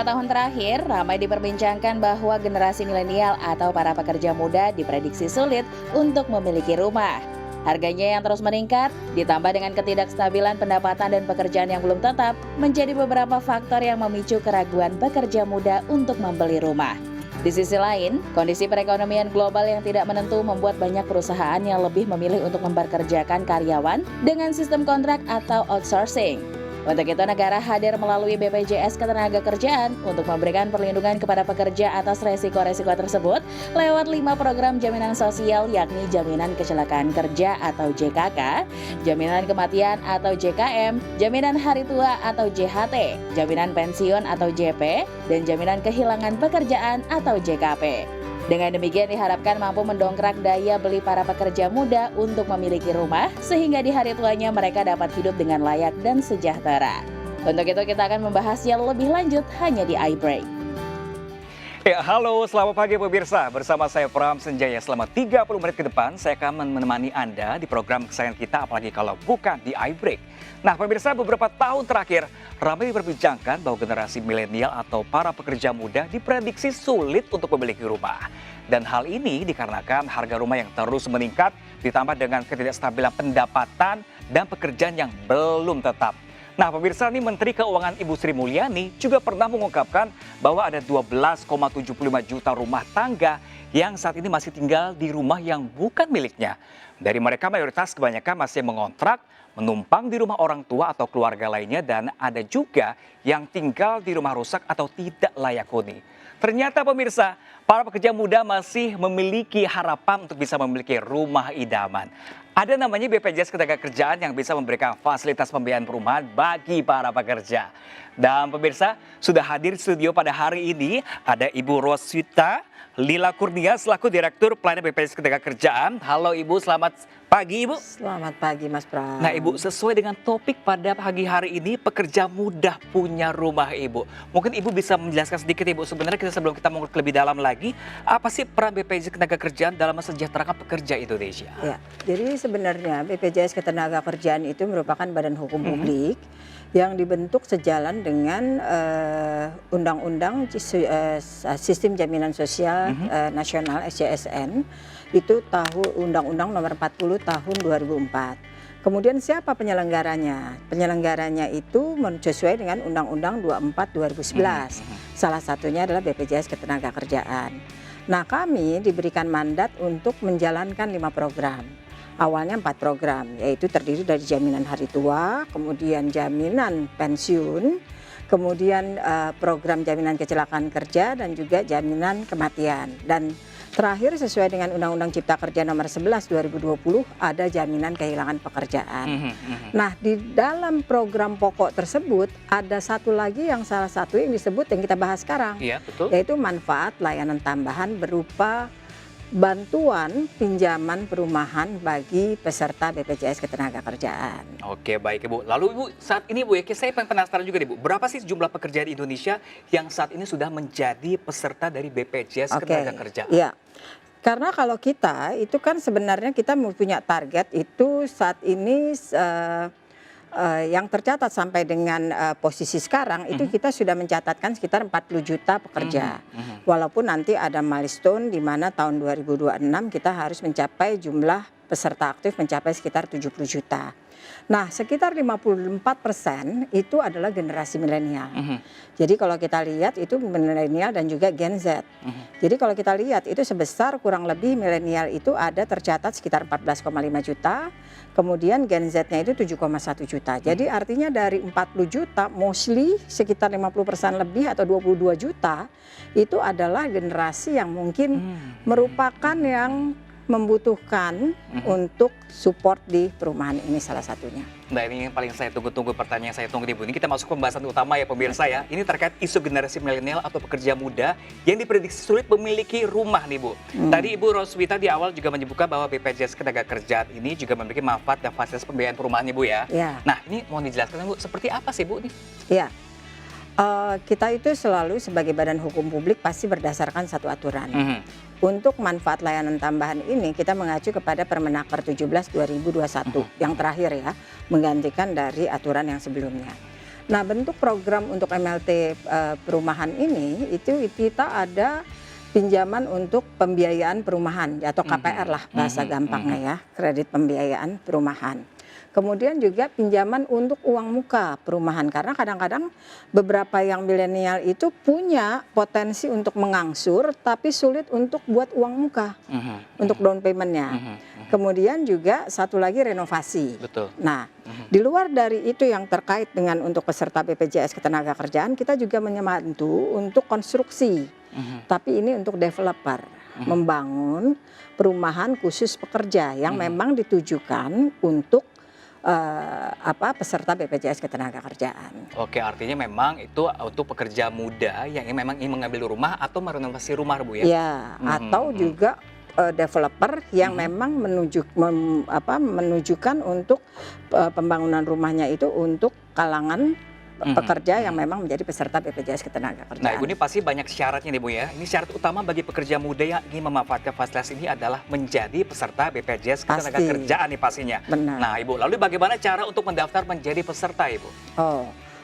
Beberapa tahun terakhir, ramai diperbincangkan bahwa generasi milenial atau para pekerja muda diprediksi sulit untuk memiliki rumah. Harganya yang terus meningkat, ditambah dengan ketidakstabilan pendapatan dan pekerjaan yang belum tetap, menjadi beberapa faktor yang memicu keraguan pekerja muda untuk membeli rumah. Di sisi lain, kondisi perekonomian global yang tidak menentu membuat banyak perusahaan yang lebih memilih untuk mempekerjakan karyawan dengan sistem kontrak atau outsourcing. Untuk itu, negara hadir melalui BPJS Ketenagakerjaan untuk memberikan perlindungan kepada pekerja atas resiko-resiko tersebut lewat 5 program jaminan sosial, yakni Jaminan Kecelakaan Kerja atau JKK, Jaminan Kematian atau JKM, Jaminan Hari Tua atau JHT, Jaminan Pensiun atau JP, dan Jaminan Kehilangan Pekerjaan atau JKP. Dengan demikian diharapkan mampu mendongkrak daya beli para pekerja muda untuk memiliki rumah, sehingga di hari tuanya mereka dapat hidup dengan layak dan sejahtera. Untuk itu kita akan membahasnya lebih lanjut hanya di iBreak. Ya, halo, selamat pagi pemirsa. Bersama saya Pram Senjaya, selama 30 menit ke depan saya akan menemani Anda di program kesayangan kita, apalagi kalau bukan di iBreak. Nah pemirsa, beberapa tahun terakhir ramai diperbincangkan bahwa generasi milenial atau para pekerja muda diprediksi sulit untuk memiliki rumah. Dan hal ini dikarenakan harga rumah yang terus meningkat ditambah dengan ketidakstabilan pendapatan dan pekerjaan yang belum tetap. Nah pemirsa, ini Menteri Keuangan Ibu Sri Mulyani juga pernah mengungkapkan bahwa ada 12,75 juta rumah tangga yang saat ini masih tinggal di rumah yang bukan miliknya. Dari mereka mayoritas kebanyakan masih mengontrak, menumpang di rumah orang tua atau keluarga lainnya, dan ada juga yang tinggal di rumah rusak atau tidak layak huni. Ternyata pemirsa, para pekerja muda masih memiliki harapan untuk bisa memiliki rumah idaman. Ada namanya BPJS Ketenagakerjaan yang bisa memberikan fasilitas pembiayaan perumahan bagi para pekerja. Dan pemirsa, sudah hadir di studio pada hari ini ada Ibu Roswita Lila Kurnia selaku Direktur Pelayanan BPJS Ketenagakerjaan. Halo Ibu, selamat pagi Ibu. Selamat pagi Mas Pram. Nah Ibu, sesuai dengan topik pada pagi hari ini, pekerja muda punya rumah Ibu. Mungkin Ibu bisa menjelaskan sedikit Ibu, sebenarnya sebelum kita mengulik lebih dalam lagi, apa sih peran BPJS Ketenagakerjaan dalam mensejahterakan pekerja Indonesia? Ya, jadi sebenarnya BPJS Ketenagakerjaan itu merupakan badan hukum publik yang dibentuk sejalan dengan Undang-Undang Sistem Jaminan Sosial Nasional SJSN, itu Undang-Undang Nomor 40 Tahun 2004. Kemudian siapa penyelenggaranya? Penyelenggaranya itu sesuai dengan Undang-Undang 24 2011. Salah satunya adalah BPJS Ketenagakerjaan. Nah, kami diberikan mandat untuk menjalankan 5 program. Awalnya 4 program, yaitu terdiri dari jaminan hari tua, kemudian jaminan pensiun, kemudian program jaminan kecelakaan kerja, dan juga jaminan kematian. Dan terakhir sesuai dengan Undang-Undang Cipta Kerja Nomor 11 2020 ada jaminan kehilangan pekerjaan. Nah, di dalam program pokok tersebut ada satu lagi yang salah satu yang disebut yang kita bahas sekarang, yaitu manfaat layanan tambahan berupa bantuan pinjaman perumahan bagi peserta BPJS Ketenagakerjaan. Oke, baik Ibu. Lalu Ibu, saat ini Bu, saya penasaran juga nih Bu, berapa sih jumlah pekerja di Indonesia yang saat ini sudah menjadi peserta dari BPJS Ketenagakerjaan? Iya, karena kalau kita itu kan sebenarnya kita punya target itu saat ini yang tercatat sampai dengan posisi sekarang itu kita sudah mencatatkan sekitar 40 juta pekerja. Walaupun nanti ada milestone di mana tahun 2026 kita harus mencapai jumlah peserta aktif mencapai sekitar 70 juta. Nah, sekitar 54% itu adalah generasi milenial. Jadi kalau kita lihat itu milenial dan juga Gen Z. Jadi kalau kita lihat itu sebesar kurang lebih milenial itu ada tercatat sekitar 14,5 juta. Kemudian Gen Z-nya itu 7,1 juta. Jadi artinya dari 40 juta mostly sekitar 50% lebih atau 22 juta itu adalah generasi yang mungkin merupakan yang membutuhkan untuk support di perumahan ini salah satunya. Nah, ini yang paling saya tunggu-tunggu, pertanyaan yang saya tunggu nih Bu. Ini kita masuk ke pembahasan utama ya pemirsa ya. Ini terkait isu generasi milenial atau pekerja muda yang diprediksi sulit memiliki rumah nih Bu. Tadi Ibu Roswita di awal juga menyebutkan bahwa BPJS Ketenagakerjaan ini juga memiliki manfaat dan fasilitas pembiayaan perumahan nih Bu ya. Nah, ini mau dijelaskan Bu, seperti apa sih Bu nih? Iya. Kita itu selalu sebagai badan hukum publik pasti berdasarkan satu aturan. Untuk manfaat layanan tambahan ini kita mengacu kepada Permenaker 17 2021 yang terakhir ya, menggantikan dari aturan yang sebelumnya. Nah, bentuk program untuk MLT perumahan ini itu kita ada pinjaman untuk pembiayaan perumahan atau KPR lah bahasa gampangnya ya, kredit pembiayaan perumahan. Kemudian juga pinjaman untuk uang muka perumahan, karena kadang-kadang beberapa yang milenial itu punya potensi untuk mengangsur tapi sulit untuk buat uang muka untuk down paymentnya. Kemudian juga satu lagi renovasi. Betul. Nah, di luar dari itu yang terkait dengan untuk peserta BPJS Ketenagakerjaan, kita juga membantu untuk konstruksi. Tapi ini untuk developer membangun perumahan khusus pekerja yang memang ditujukan untuk peserta BPJS Ketenagakerjaan. Oke, artinya memang itu untuk pekerja muda yang memang ingin mengambil rumah atau merenovasi rumah, Bu ya? Ya, atau juga developer yang memang menunjukkan untuk pembangunan rumahnya itu untuk kalangan pekerja yang memang menjadi peserta BPJS Ketenagakerjaan. Nah, Ibu, ini pasti banyak syaratnya nih, Bu ya. Ini syarat utama bagi pekerja muda yang ingin memanfaatkan fasilitas ini adalah menjadi peserta BPJS Ketenagakerjaan nih pastinya. Benar. Nah, Ibu, lalu bagaimana cara untuk mendaftar menjadi peserta, Ibu?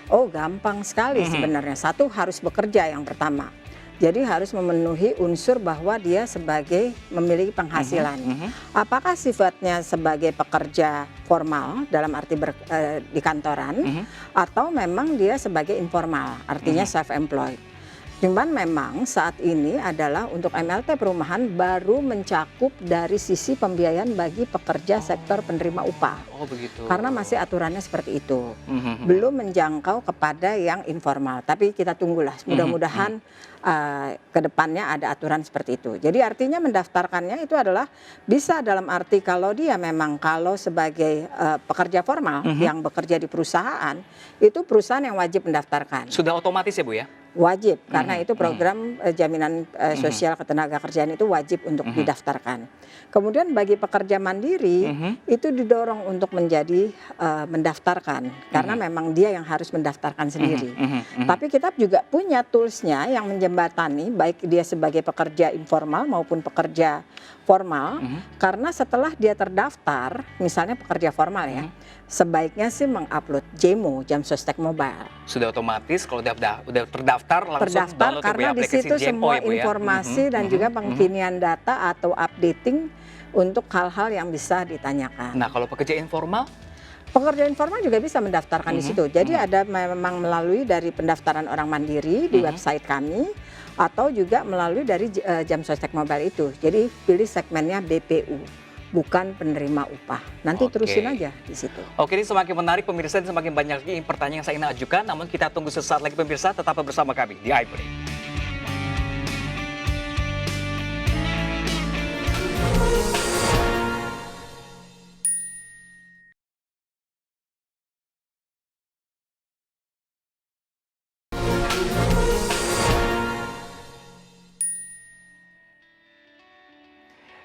Oh, gampang sekali sebenarnya. Satu, harus bekerja yang pertama. Jadi harus memenuhi unsur bahwa dia sebagai memiliki penghasilan. Apakah sifatnya sebagai pekerja formal dalam arti di kantoran, atau memang dia sebagai informal, artinya self-employed. Cuman memang saat ini adalah untuk MLT perumahan baru mencakup dari sisi pembiayaan bagi pekerja sektor penerima upah. Oh, begitu. Karena masih aturannya seperti itu. Belum menjangkau kepada yang informal. Tapi kita tunggulah, mudah-mudahan ke depannya ada aturan seperti itu. Jadi artinya mendaftarkannya itu adalah bisa dalam arti kalau dia memang kalau sebagai pekerja formal yang bekerja di perusahaan, itu perusahaan yang wajib mendaftarkan. Sudah otomatis ya, Bu ya? Wajib, karena itu program jaminan sosial ketenagakerjaan itu wajib untuk didaftarkan. Kemudian bagi pekerja mandiri itu didorong untuk menjadi mendaftarkan, karena memang dia yang harus mendaftarkan sendiri. Tapi kita juga punya toolsnya yang menjembatani baik dia sebagai pekerja informal maupun pekerja formal, karena setelah dia terdaftar, misalnya pekerja formal ya, sebaiknya sih mengupload JMO, Jam Sostek Mobile. Sudah otomatis kalau udah terdaftar langsung download karena di situ semua informasi dan juga pengkinian data atau updating untuk hal-hal yang bisa ditanyakan. Nah, kalau pekerja informal? Pekerja informal juga bisa mendaftarkan di situ. Jadi ada memang melalui dari pendaftaran orang mandiri di website kami, atau juga melalui dari Jam Sostek Mobile itu. Jadi pilih segmennya BPU, bukan penerima upah. Nanti terusin aja di situ. Oke, ini semakin menarik pemirsa, dan semakin banyak lagi pertanyaan yang saya ingin ajukan. Namun kita tunggu sesaat lagi pemirsa, tetap bersama kami di iBreak.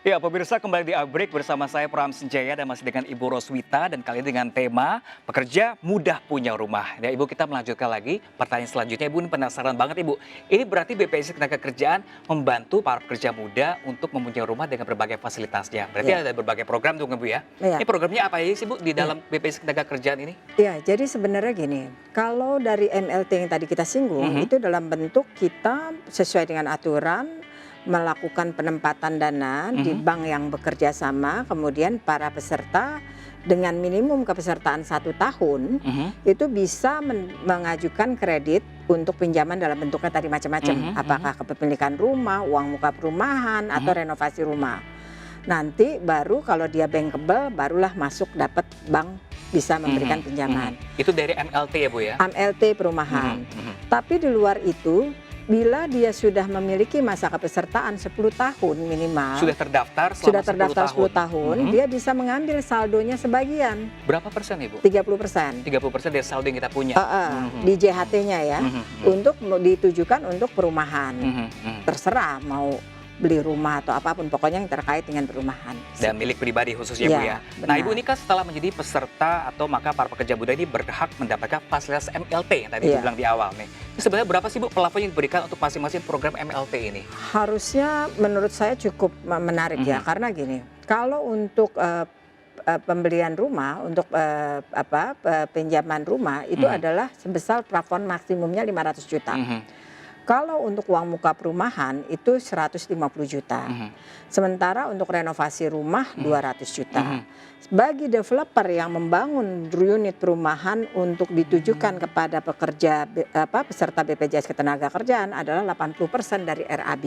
Ya, pemirsa, kembali di iBreak bersama saya Pram Senjaya dan masih dengan Ibu Roswita, dan kali ini dengan tema pekerja mudah punya rumah. Ya, Ibu, kita melanjutkan lagi pertanyaan selanjutnya. Ibu, ini penasaran banget, Ibu. Ini berarti BPJS Ketenagakerjaan membantu para pekerja muda untuk mempunyai rumah dengan berbagai fasilitasnya. Berarti ada berbagai program tuh, Bu ya? Ini programnya apa aja sih, Bu, di dalam BPJS Ketenagakerjaan ini? Ya, jadi sebenarnya gini, kalau dari MLT yang tadi kita singgung, itu dalam bentuk kita sesuai dengan aturan melakukan penempatan dana di bank yang bekerja sama, kemudian para peserta dengan minimum kepesertaan 1 tahun itu bisa mengajukan kredit untuk pinjaman dalam bentuknya tadi macam-macam, apakah kepemilikan rumah, uang muka perumahan, atau renovasi rumah. Nanti baru kalau dia bankable, barulah masuk dapat bank bisa memberikan pinjaman. Itu dari MLT ya, Bu ya? MLT perumahan. Tapi di luar itu, bila dia sudah memiliki masa kepesertaan 10 tahun minimal, sudah terdaftar selama 10 tahun, dia bisa mengambil saldonya sebagian. Berapa persen, Ibu? 30%. 30% dari saldo yang kita punya. Di JHT-nya ya, untuk ditujukan untuk perumahan. Terserah mau beli rumah atau apapun, pokoknya yang terkait dengan perumahan. Dan milik pribadi khususnya, Bu ya. Nah, Ibu, ini kan setelah menjadi peserta atau maka para pekerja muda ini berhak mendapatkan fasilitas MLT yang tadi dibilang di awal nih. Ini sebenarnya berapa sih, Bu, plafon yang diberikan untuk masing-masing program MLT ini? Harusnya menurut saya cukup menarik ya, karena gini, kalau untuk pembelian rumah untuk pinjaman rumah itu adalah sebesar plafon maksimumnya 500 juta. Kalau untuk uang muka perumahan itu 150 juta. Sementara untuk renovasi rumah 200 juta. Bagi developer yang membangun unit perumahan untuk ditujukan kepada peserta BPJS Ketenagakerjaan adalah 80% dari RAB.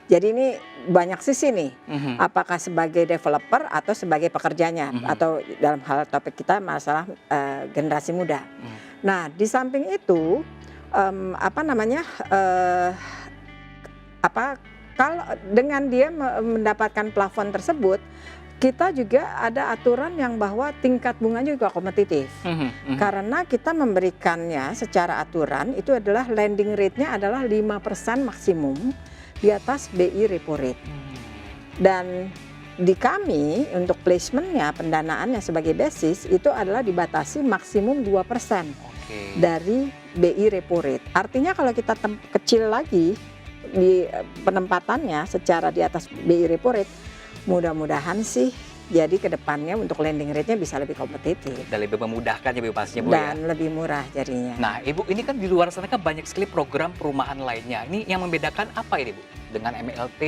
Jadi ini banyak sisi nih. Apakah sebagai developer atau sebagai pekerjanya atau dalam hal topik kita masalah generasi muda. Nah, di samping itu kalau dengan dia mendapatkan plafon tersebut, kita juga ada aturan yang bahwa tingkat bunganya juga kompetitif. Karena kita memberikannya secara aturan itu adalah lending rate-nya adalah 5% maksimum di atas BI repo rate. Dan di kami untuk placement-nya, pendanaannya sebagai basis itu adalah dibatasi maksimum 2%. Dari BI repo rate. Artinya kalau kita kecil lagi di penempatannya secara di atas BI repo rate, mudah-mudahan sih jadi ke depannya untuk lending rate-nya bisa lebih kompetitif. Dan lebih memudahkan ya Bu pastinya Bu ya. Dan lebih murah jadinya. Nah Ibu, ini kan di luar sana kan banyak sekali program perumahan lainnya. Ini yang membedakan apa ini Bu? Dengan MLT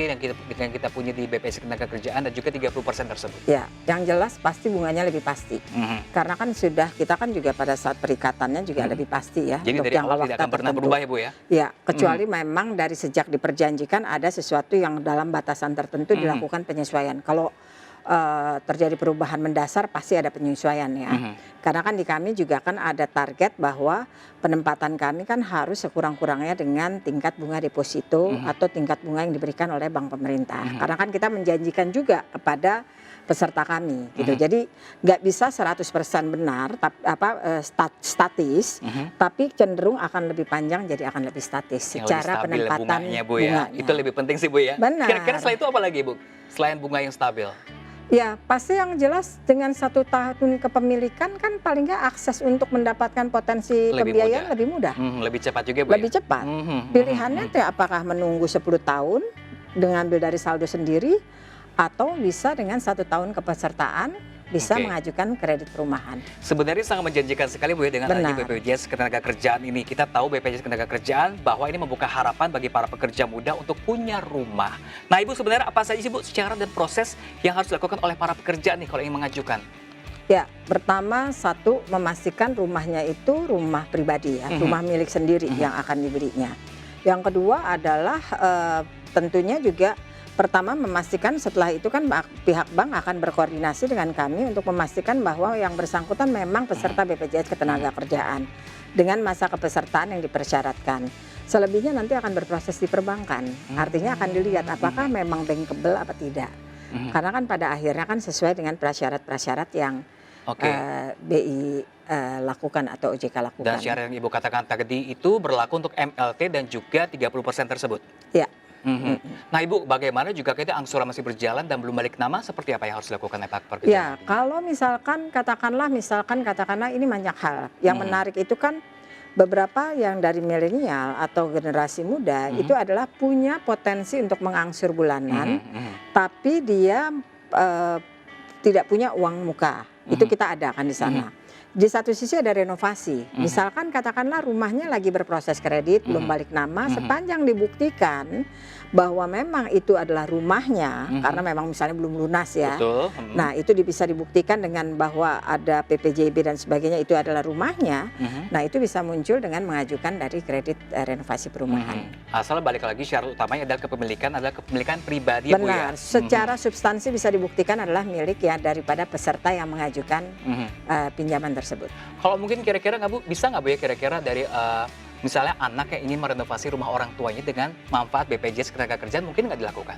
yang kita punya di BPJS Ketenagakerjaan dan juga 30% tersebut. Ya, yang jelas pasti bunganya lebih pasti. Karena kan kita kan juga pada saat perikatannya juga lebih pasti ya. Jadi dari awal tidak akan pernah berubah ya Bu ya? Ya, kecuali memang dari sejak diperjanjikan ada sesuatu yang dalam batasan tertentu dilakukan penyesuaian. Kalau terjadi perubahan mendasar pasti ada penyesuaian ya. Karena kan di kami juga kan ada target bahwa penempatan kami kan harus sekurang-kurangnya dengan tingkat bunga deposito atau tingkat bunga yang diberikan oleh bank pemerintah. Karena kan kita menjanjikan juga kepada peserta kami gitu. Jadi nggak bisa 100% benar statis, tapi cenderung akan lebih panjang jadi akan lebih statis yang secara penempatan bunganya, Bu ya. Itu lebih penting sih Bu ya. Benar. Kira-kira selain itu apa lagi Bu? Selain bunga yang stabil? Ya, pasti yang jelas dengan 1 tahun kepemilikan kan paling nggak akses untuk mendapatkan potensi pembiayaan lebih mudah. Lebih cepat juga Bu. Lebih cepat. Pilihannya tuh apakah menunggu 10 tahun dengan ambil dari saldo sendiri atau bisa dengan 1 tahun kepesertaan bisa mengajukan kredit perumahan. Sebenarnya sangat menjanjikan sekali Bu ya dengan adanya BPJS Ketenagakerjaan ini. Kita tahu BPJS Ketenagakerjaan bahwa ini membuka harapan bagi para pekerja muda untuk punya rumah. Nah Ibu, sebenarnya apa saja sih Bu syarat dan proses yang harus dilakukan oleh para pekerja nih kalau ingin mengajukan? Ya, pertama satu memastikan rumahnya itu rumah pribadi ya, rumah milik sendiri yang akan diberinya. Yang kedua adalah tentunya juga pertama memastikan setelah itu kan pihak bank akan berkoordinasi dengan kami untuk memastikan bahwa yang bersangkutan memang peserta BPJS Ketenagakerjaan dengan masa kepesertaan yang dipersyaratkan. Selebihnya nanti akan berproses di perbankan. Artinya akan dilihat apakah memang bankable apa tidak. Karena kan pada akhirnya kan sesuai dengan prasyarat-prasyarat yang BI lakukan atau OJK lakukan. Dan syarat yang Ibu katakan tadi itu berlaku untuk MLT dan juga 30% tersebut? Iya. Nah Ibu, bagaimana juga kita angsuran masih berjalan dan belum balik nama, seperti apa yang harus dilakukan oleh Pak Pekerja? Ya, kalau misalkan katakanlah ini banyak hal. Yang menarik itu kan beberapa yang dari milenial atau generasi muda itu adalah punya potensi untuk mengangsur bulanan, tapi dia tidak punya uang muka. Itu kita adakan di sana. Di satu sisi ada renovasi, misalkan katakanlah rumahnya lagi berproses kredit, belum balik nama, sepanjang dibuktikan bahwa memang itu adalah rumahnya, karena memang misalnya belum lunas ya. Betul. Nah itu bisa dibuktikan dengan bahwa ada PPJB dan sebagainya itu adalah rumahnya. Nah itu bisa muncul dengan mengajukan dari kredit renovasi perumahan. Asal balik lagi syarat utamanya adalah kepemilikan pribadi. Benar, Bu ya? Secara substansi bisa dibuktikan adalah milik ya daripada peserta yang mengajukan pinjaman tersebut. Kalau mungkin kira-kira bisa nggak Bu ya kira-kira dari misalnya anak yang ingin merenovasi rumah orang tuanya dengan manfaat BPJS Ketenagakerjaan mungkin nggak dilakukan?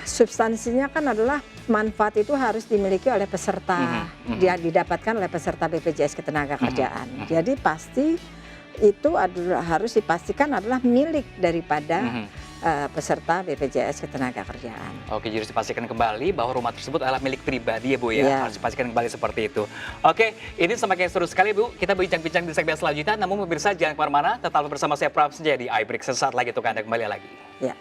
Substansinya kan adalah manfaat itu harus dimiliki oleh peserta, dia didapatkan oleh peserta BPJS Ketenagakerjaan. Jadi pasti itu harus dipastikan adalah milik daripada peserta BPJS Ketenagakerjaan. Oke, jadi harus dipastikan kembali bahwa rumah tersebut adalah milik pribadi ya Bu ya. Harus dipastikan kembali seperti itu. Oke, ini semakin seru sekali Bu. Kita bincang-bincang di segmen selanjutnya. Namun pemirsa jangan kemana-mana, tetap bersama saya Pram Senjaya di iBreak. Sesaat lagi untuk Anda kembali lagi. Ya.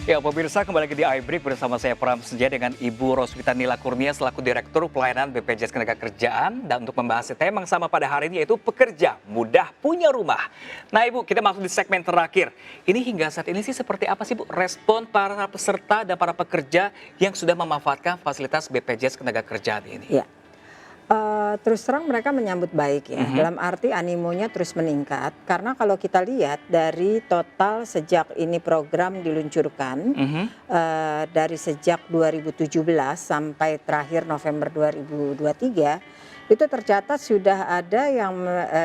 Ya, pemirsa, kembali lagi di iBreak bersama saya Pram Senjaya dengan Ibu Roswita Nila Kurnia selaku Direktur Pelayanan BPJS Ketenagakerjaan, dan untuk membahas tema yang sama pada hari ini yaitu pekerja mudah punya rumah. Nah, Ibu, kita masuk di segmen terakhir. Ini hingga saat ini sih seperti apa sih, Bu, respon para peserta dan para pekerja yang sudah memanfaatkan fasilitas BPJS Ketenagakerjaan ini? Ya. Terus terang mereka menyambut baik ya, dalam arti animonya terus meningkat. Karena kalau kita lihat dari total sejak ini program diluncurkan, dari sejak 2017 sampai terakhir November 2023, itu tercatat sudah ada yang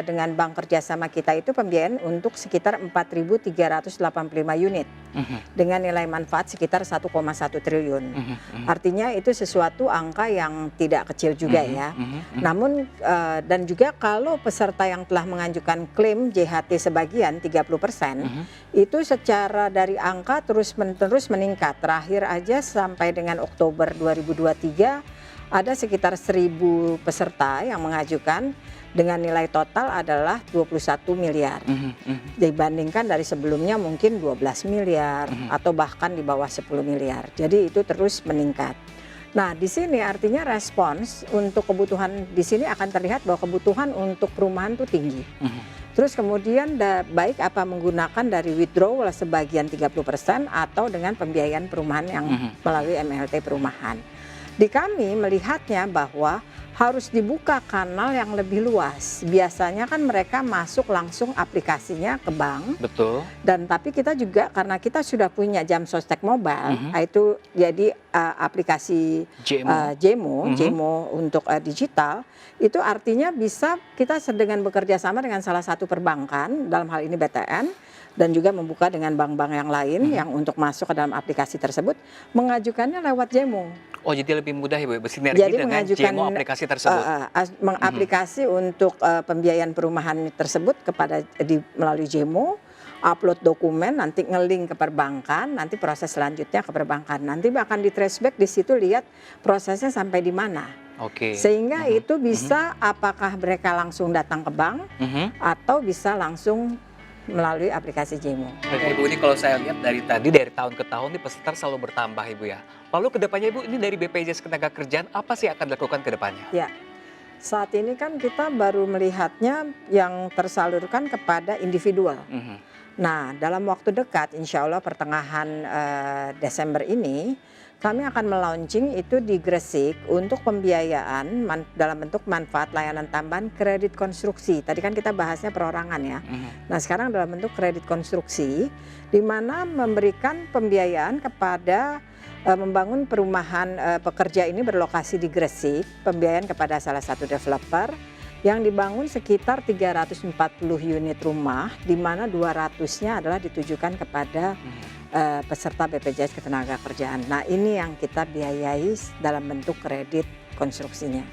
dengan bank kerjasama kita itu pembiayaan untuk sekitar 4.385 unit dengan nilai manfaat sekitar 1,1 triliun. Artinya itu sesuatu angka yang tidak kecil juga ya. Namun dan juga kalau peserta yang telah mengajukan klaim JHT sebagian 30%, itu secara dari angka terus meningkat. Terakhir aja sampai dengan Oktober 2023 ada sekitar 1.000 peserta yang mengajukan dengan nilai total adalah 21 miliar. Dibandingkan dari sebelumnya mungkin 12 miliar atau bahkan di bawah 10 miliar. Jadi itu terus meningkat. Nah, di sini artinya respons untuk kebutuhan di sini akan terlihat bahwa kebutuhan untuk perumahan itu tinggi. Terus kemudian baik apa menggunakan dari withdrawal sebagian 30% atau dengan pembiayaan perumahan yang melalui MLT perumahan. Di kami melihatnya bahwa harus dibuka kanal yang lebih luas. Biasanya kan mereka masuk langsung aplikasinya ke bank. Betul. Dan tapi kita juga karena kita sudah punya jam sostek mobile, itu jadi aplikasi Jemo untuk digital, itu artinya bisa kita dengan bekerja sama dengan salah satu perbankan, dalam hal ini BTN, dan juga membuka dengan bank-bank yang lain yang untuk masuk ke dalam aplikasi tersebut, mengajukannya lewat Jemo. Oh, jadi lebih mudah ya, Bu, bersinergi Jadi dengan Jemo aplikasi tersebut. Mengaplikasi untuk pembiayaan perumahan tersebut melalui Jemo, upload dokumen, nanti ngelink ke perbankan, nanti proses selanjutnya ke perbankan. Nanti akan di traceback di situ lihat prosesnya sampai di mana. Oke. Sehingga itu bisa apakah mereka langsung datang ke bank atau bisa langsung melalui aplikasi Jemo. Oke, Ibu, ini kalau saya lihat dari tahun ke tahun nih peserta selalu bertambah, Ibu ya. Lalu kedepannya, Ibu, ini dari BPJS Ketenagakerjaan apa sih yang akan dilakukan ke depannya? Ya, saat ini kan kita baru melihatnya yang tersalurkan kepada individual. Nah, dalam waktu dekat, insya Allah pertengahan Desember ini, kami akan melaunching itu di Gresik untuk pembiayaan dalam bentuk manfaat layanan tambahan kredit konstruksi. Tadi kan kita bahasnya perorangan ya. Nah, sekarang dalam bentuk kredit konstruksi, di mana memberikan pembiayaan kepada membangun perumahan pekerja ini berlokasi di Gresik, pembiayaan kepada salah satu developer yang dibangun sekitar 340 unit rumah, di mana 200-nya adalah ditujukan kepada peserta BPJS Ketenagakerjaan. Nah, ini yang kita biayai dalam bentuk kredit konstruksinya.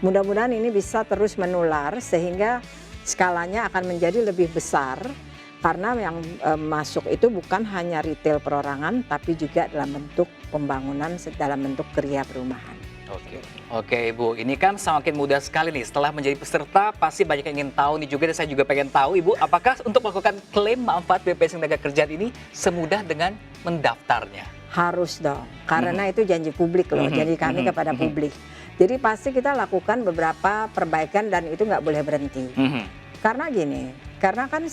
Mudah-mudahan ini bisa terus menular sehingga skalanya akan menjadi lebih besar, karena yang masuk itu bukan hanya retail perorangan tapi juga dalam bentuk pembangunan dalam bentuk kerja perumahan. Oke, Ibu, ini kan semakin mudah sekali nih. Setelah menjadi peserta pasti banyak yang ingin tahu nih juga, dan saya juga pengen tahu, Ibu, apakah untuk melakukan klaim manfaat BPJS Ketenagakerjaan ini semudah dengan mendaftarnya? Harus dong, karena itu janji publik loh, janji kami kepada publik. Jadi pasti kita lakukan beberapa perbaikan dan itu nggak boleh berhenti. Karena gini, karena kan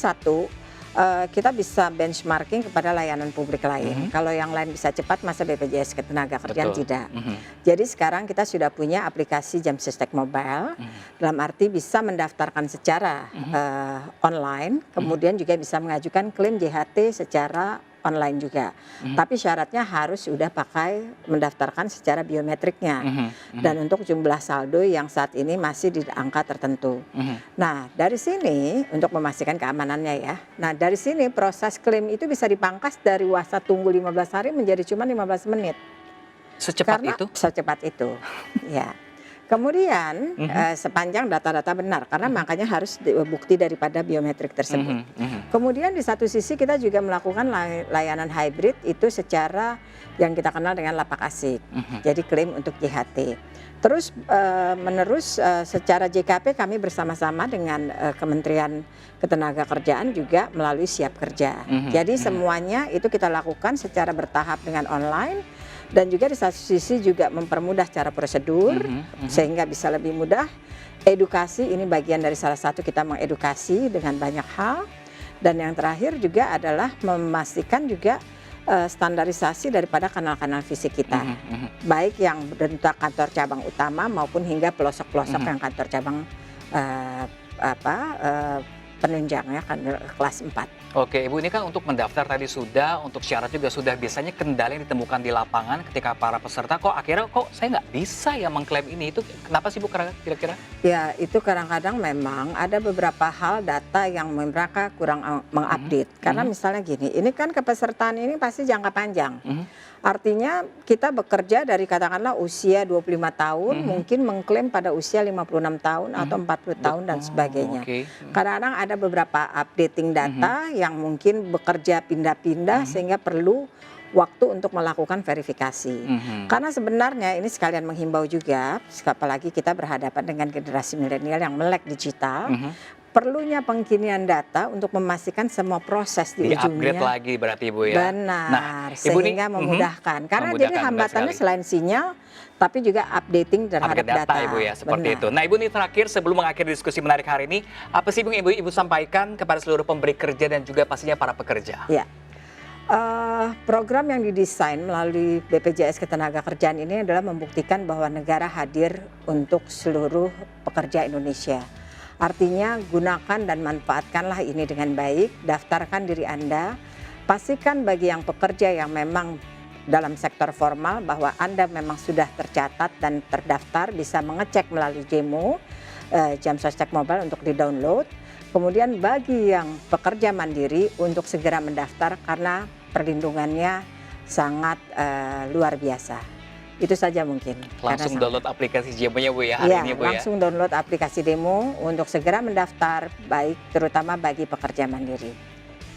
kita bisa benchmarking kepada layanan publik lain. Kalau yang lain bisa cepat, masa BPJS Ketenagakerjaan tidak. Jadi sekarang kita sudah punya aplikasi jam sostek mobile, dalam arti bisa mendaftarkan secara online, kemudian juga bisa mengajukan klaim JHT secara online juga. Tapi syaratnya harus sudah mendaftarkan secara biometriknya. Dan untuk jumlah saldo yang saat ini masih di angka tertentu. Nah, dari sini untuk memastikan keamanannya ya. Nah, dari sini proses klaim itu bisa dipangkas dari masa tunggu 15 hari menjadi cuma 15 menit. Secepat itu? Secepat itu. Ya. Kemudian sepanjang data-data benar, karena makanya harus bukti daripada biometrik tersebut. Kemudian di satu sisi kita juga melakukan layanan hybrid itu secara yang kita kenal dengan lapak asik. Jadi klaim untuk JHT. Terus menerus secara JKP kami bersama-sama dengan Kementerian Ketenagakerjaan juga melalui Siap Kerja. Jadi semuanya itu kita lakukan secara bertahap dengan online. Dan juga di satu sisi juga mempermudah cara prosedur sehingga bisa lebih mudah. Edukasi ini bagian dari salah satu kita mengedukasi dengan banyak hal. Dan yang terakhir juga adalah memastikan juga standarisasi daripada kanal-kanal fisik kita. Baik yang bentuk kantor cabang utama maupun hingga pelosok-pelosok yang kantor cabang penunjang ya kan kelas 4. Oke, Ibu, ini kan untuk mendaftar tadi sudah, untuk syarat juga sudah. Biasanya kendala yang ditemukan di lapangan ketika para peserta kok akhirnya saya nggak bisa ya mengklaim ini. Itu kenapa sih Bu kira-kira? Ya, itu kadang-kadang memang ada beberapa hal data yang mereka kurang mengupdate. Karena misalnya gini, ini kan kepesertaan ini pasti jangka panjang. Artinya kita bekerja dari katakanlah usia 25 tahun, mungkin mengklaim pada usia 56 tahun atau 40 tahun dan sebagainya. Kadang-kadang ada beberapa updating data yang mungkin bekerja pindah-pindah sehingga perlu waktu untuk melakukan verifikasi. Karena sebenarnya ini sekalian menghimbau juga, apalagi kita berhadapan dengan generasi milenial yang melek digital, perlunya pengkinian data untuk memastikan semua proses di ujungnya. Di-upgrade lagi berarti Ibu ya? Benar, nah, Ibu sehingga memudahkan. Karena jadi hambatannya selain sinyal, tapi juga updating terhadap data. Ibu ya, seperti itu. Nah Ibu, ini terakhir sebelum mengakhiri diskusi menarik hari ini, apa sih Ibu sampaikan kepada seluruh pemberi kerja dan juga pastinya para pekerja? Ya. Program yang didesain melalui BPJS Ketenagakerjaan ini adalah membuktikan bahwa negara hadir untuk seluruh pekerja Indonesia. Artinya gunakan dan manfaatkanlah ini dengan baik, daftarkan diri Anda, pastikan bagi yang pekerja yang memang dalam sektor formal bahwa Anda memang sudah tercatat dan terdaftar, bisa mengecek melalui Jemo, Jam Sostek Mobile untuk di-download. Kemudian bagi yang pekerja mandiri untuk segera mendaftar karena perlindungannya sangat luar biasa. Itu saja mungkin. Langsung download aplikasi Jemo-nya Bu ya hari ini Bu ya? Langsung download aplikasi Demo untuk segera mendaftar, baik terutama bagi pekerja mandiri.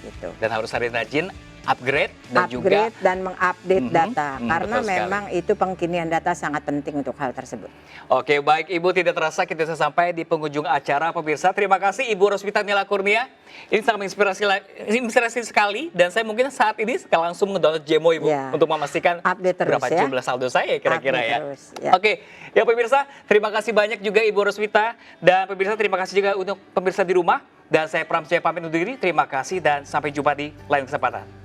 Gitu. Dan harus rajin upgrade dan juga mengupdate data karena memang itu pengkinian data sangat penting untuk hal tersebut. Oke, baik Ibu, tidak terasa kita sudah sampai di penghujung acara pemirsa. Terima kasih Ibu Roswita Nila Kurnia. Ini sangat menginspirasi sekali dan saya mungkin saat ini langsung ngedownload Jemo Ibu untuk memastikan berapa jumlah saldo saya kira-kira ya. Oke, ya pemirsa, terima kasih banyak juga Ibu Roswita dan pemirsa terima kasih juga untuk pemirsa di rumah dan saya Pram Jaya pamit undur diri. Terima kasih dan sampai jumpa di lain kesempatan.